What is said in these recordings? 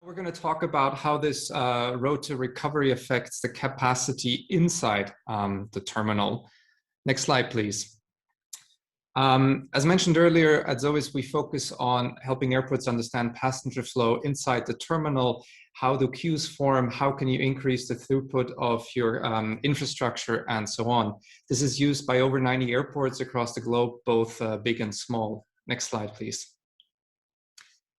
We're going to talk about how this road to recovery affects the capacity inside the terminal. Next slide, please. As mentioned earlier, at Xovis, we focus on helping airports understand passenger flow inside the terminal. How do queues form? How can you increase the throughput of your infrastructure and so on? This is used by over 90 airports across the globe, both big and small. Next slide, please.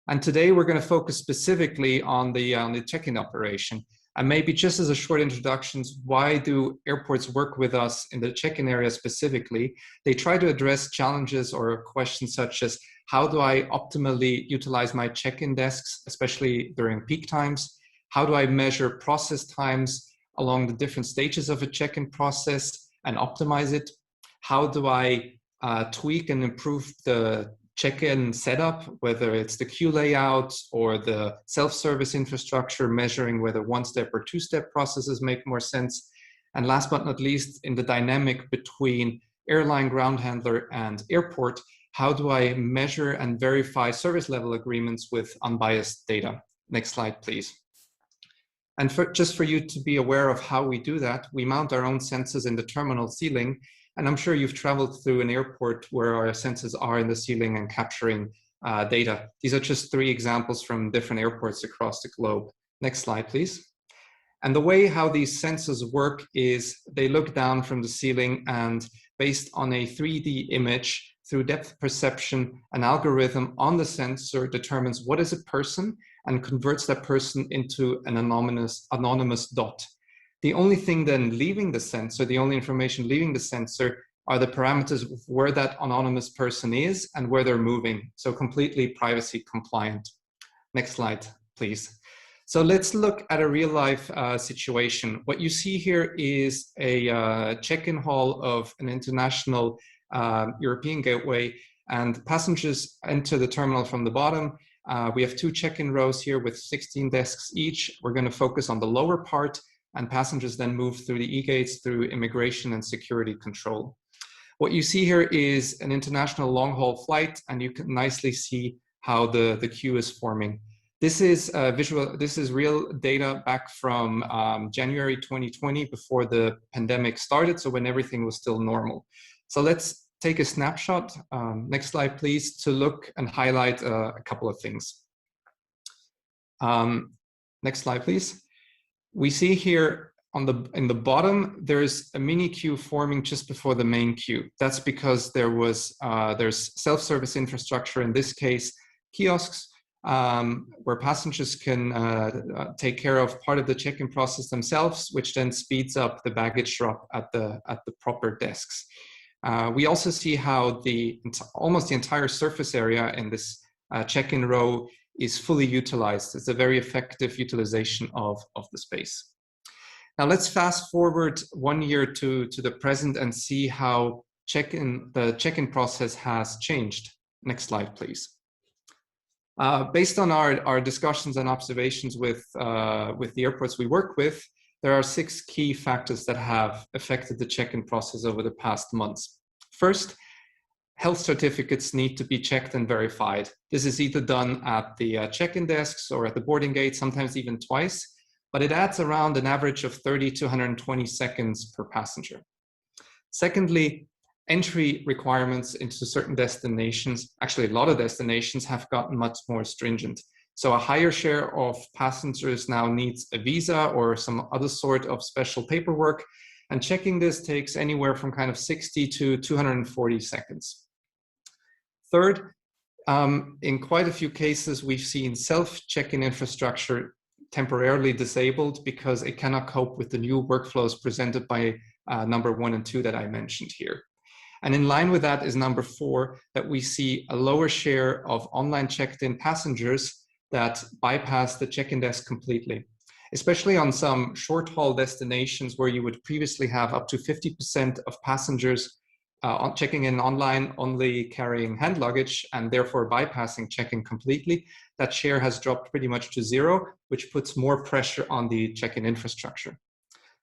And today we're going to focus specifically on the check-in operation. And maybe just as a short introduction, why do airports work with us in the check-in area specifically? They try to address challenges or questions such as, how do I optimally utilize my check-in desks, especially during peak times? How do I measure process times along the different stages of a check-in process and optimize it? How do I tweak and improve the check-in setup, whether it's the queue layout or the self-service infrastructure, measuring whether one-step or two-step processes make more sense. And last but not least, in the dynamic between airline, ground handler, and airport, how do I measure and verify service level agreements with unbiased data? Next slide, please. And just for you to be aware of how we do that, we mount our own sensors in the terminal ceiling. And I'm sure you've traveled through an airport where our sensors are in the ceiling and capturing data. These are just 3 examples from different airports across the globe. Next slide, please. And the way how these sensors work is they look down from the ceiling, and based on a 3D image, through depth perception, an algorithm on the sensor determines what is a person and converts that person into an anonymous dot. The only thing then leaving the sensor, the only information leaving the sensor, are the parameters of where that anonymous person is and where they're moving. So completely privacy compliant. Next slide, please. So let's look at a real life situation. What you see here is a check-in hall of an international European gateway, and passengers enter the terminal from the bottom. We have 2 check-in rows here with 16 desks each. We're going to focus on the lower part, and passengers then move through the e-gates through immigration and security control. What you see here is an international long-haul flight, and you can nicely see how the queue is forming. This is real data back from January 2020, before the pandemic started, so when everything was still normal. So let's take a snapshot. Next slide, please, to look and highlight a couple of things. Next slide, please. We see here in the bottom, there's a mini queue forming just before the main queue. That's because there's self-service infrastructure, in this case, kiosks, where passengers can take care of part of the check-in process themselves, which then speeds up the baggage drop at the proper desks. We also see how almost the entire surface area in this check-in row is fully utilized. It's a very effective utilization of the space. Now let's fast forward 1 year to the present and see how the check-in process has changed. Next slide, please. Based on our discussions and observations with the airports we work with, there are 6 key factors that have affected the check-in process over the past months. First, health certificates need to be checked and verified. This is either done at the check-in desks or at the boarding gate, sometimes even twice, but it adds around an average of 30 to 120 seconds per passenger. Secondly, entry requirements into certain destinations, actually a lot of destinations, have gotten much more stringent. So a higher share of passengers now needs a visa or some other sort of special paperwork, and checking this takes anywhere from kind of 60 to 240 seconds. Third, in quite a few cases, we've seen self-check-in infrastructure temporarily disabled because it cannot cope with the new workflows presented by number 1 and 2 that I mentioned here. And in line with that is number 4, that we see a lower share of online checked-in passengers that bypass the check-in desk completely, especially on some short-haul destinations where you would previously have up to 50% of passengers checking in online only carrying hand luggage and therefore bypassing check-in completely. That share has dropped pretty much to 0, which puts more pressure on the check-in infrastructure.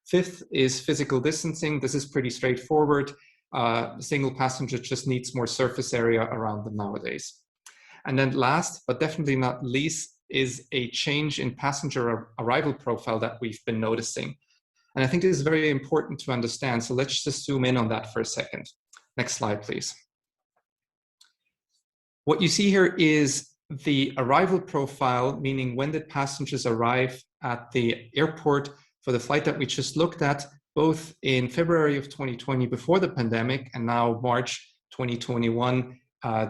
Fifth is physical distancing. This is pretty straightforward. The single passenger just needs more surface area around them nowadays. And then last, but definitely not least, is a change in passenger arrival profile that we've been noticing. And I think this is very important to understand. So let's just zoom in on that for a second. Next slide, please. What you see here is the arrival profile, meaning when did passengers arrive at the airport for the flight that we just looked at, both in February of 2020 before the pandemic and now March 2021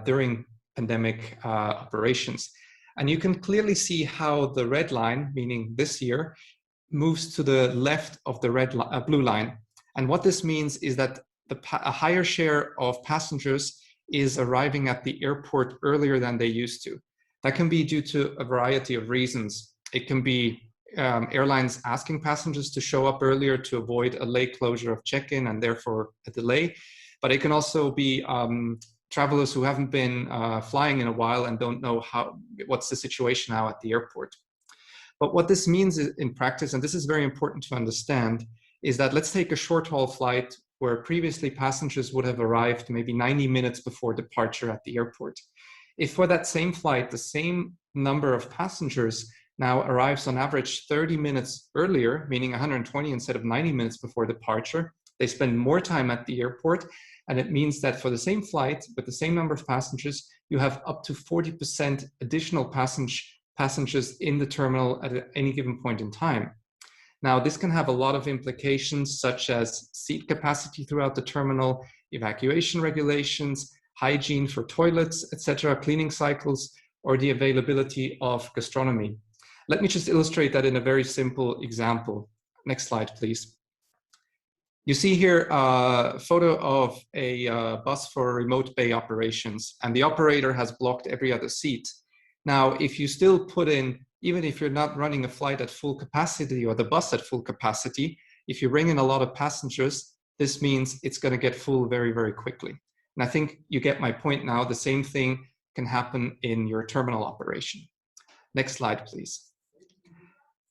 during pandemic operations. And you can clearly see how the red line, meaning this year, moves to the left of the blue line. And what this means is that a higher share of passengers is arriving at the airport earlier than they used to. That can be due to a variety of reasons. It can be airlines asking passengers to show up earlier to avoid a late closure of check-in and therefore a delay. But it can also be travelers who haven't been flying in a while and don't know what's the situation now at the airport. But what this means in practice, and this is very important to understand, is that let's take a short-haul flight where previously passengers would have arrived maybe 90 minutes before departure at the airport. If for that same flight, the same number of passengers now arrives on average 30 minutes earlier, meaning 120 instead of 90 minutes before departure, they spend more time at the airport. And it means that for the same flight, with the same number of passengers, you have up to 40% additional passengers in the terminal at any given point in time. Now, this can have a lot of implications, such as seat capacity throughout the terminal, evacuation regulations, hygiene for toilets, etc., cleaning cycles, or the availability of gastronomy. Let me just illustrate that in a very simple example. Next slide, please. You see here a photo of a bus for remote bay operations, and the operator has blocked every other seat. Now, if you still put in, even if you're not running a flight at full capacity or the bus at full capacity, if you bring in a lot of passengers, this means it's going to get full very, very quickly. And I think you get my point now. The same thing can happen in your terminal operation. Next slide, please.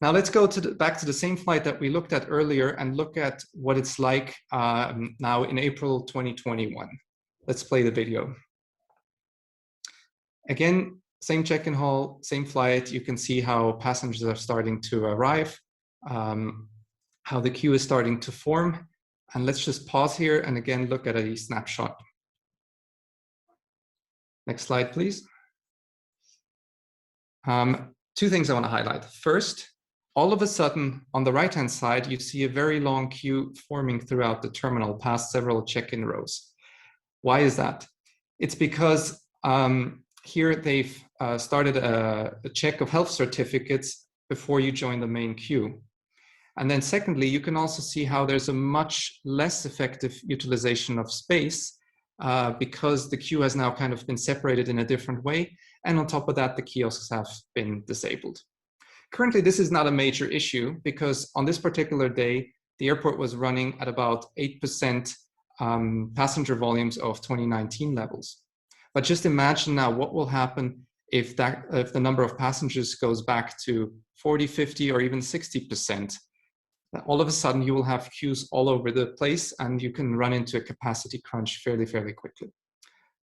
Now let's go back to the same flight that we looked at earlier and look at what it's like now in April 2021. Let's play the video. Again, same check-in hall, same flight. You can see how passengers are starting to arrive, how the queue is starting to form. And let's just pause here and again look at a snapshot. Next slide, please. Two things I want to highlight. First, all of a sudden, on the right-hand side, you see a very long queue forming throughout the terminal past several check-in rows. Why is that? It's because here they've started a check of health certificates before you join the main queue. And then secondly, you can also see how there's a much less effective utilization of space because the queue has now kind of been separated in a different way. And on top of that, the kiosks have been disabled. Currently, this is not a major issue because on this particular day, the airport was running at about 8% passenger volumes of 2019 levels. But just imagine now what will happen if the number of passengers goes back to 40, 50, or even 60%. All of a sudden, you will have queues all over the place and you can run into a capacity crunch fairly, fairly quickly.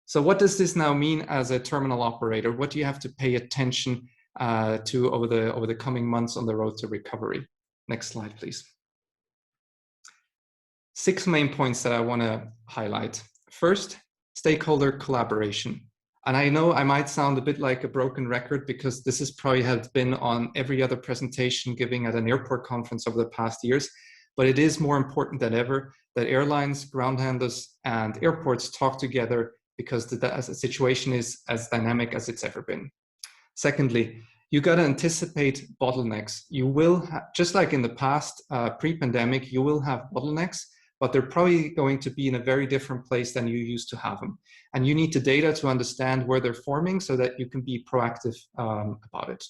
So what does this now mean as a terminal operator? What do you have to pay attention to over the coming months on the road to recovery? Next slide, please. 6 main points that I want to highlight. First, stakeholder collaboration. And I know I might sound a bit like a broken record because this is probably has been on every other presentation giving at an airport conference over the past years, but it is more important than ever that airlines, ground handlers, and airports talk together because the situation is as dynamic as it's ever been. Secondly, you got to anticipate bottlenecks. You will, just like in the past, pre-pandemic, you will have bottlenecks, but they're probably going to be in a very different place than you used to have them. And you need the data to understand where they're forming so that you can be proactive about it.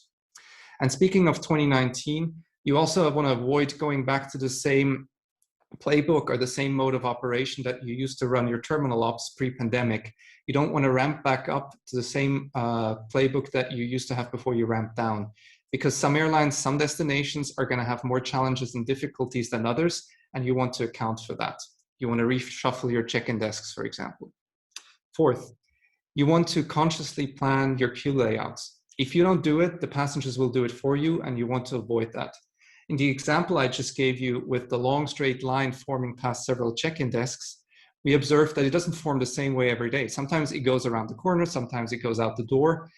And speaking of 2019, you also want to avoid going back to the same playbook or the same mode of operation that you used to run your terminal ops pre-pandemic. You don't want to ramp back up to the same playbook that you used to have before you ramp down, because some airlines, some destinations are going to have more challenges and difficulties than others, and you want to account for that. You want to reshuffle your check-in desks, for example. Fourth, you want to consciously plan your queue layouts. If you don't do it, the passengers will do it for you, and you want to avoid that. In the example I just gave you with the long straight line forming past several check-in desks, we observed that it doesn't form the same way every day. Sometimes it goes around the corner, sometimes it goes out the door,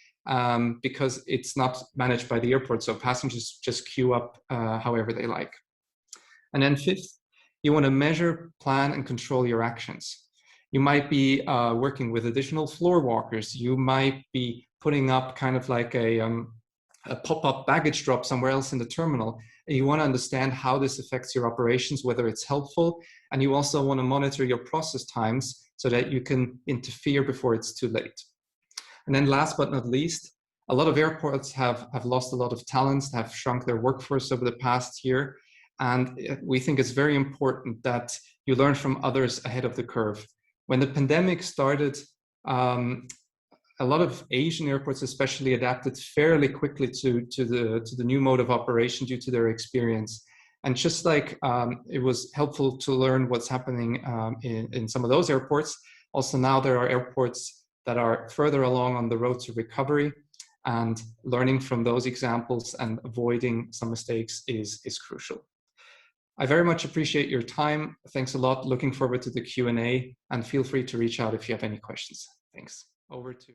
because it's not managed by the airport, so passengers just queue up however they like. And then fifth, you want to measure, plan, and control your actions. You might be working with additional floor walkers. You might be putting up kind of like a pop-up baggage drop somewhere else in the terminal. And you want to understand how this affects your operations, whether it's helpful. And you also want to monitor your process times so that you can interfere before it's too late. And then last but not least, a lot of airports have lost a lot of talents, have shrunk their workforce over the past year. And we think it's very important that you learn from others ahead of the curve. When the pandemic started, a lot of Asian airports especially adapted fairly quickly to the new mode of operation due to their experience. And just like it was helpful to learn what's happening in some of those airports, also now there are airports that are further along on the road to recovery, and learning from those examples and avoiding some mistakes is crucial. I very much appreciate your time. Thanks a lot. Looking forward to the Q&A, and feel free to reach out if you have any questions. Thanks. Over to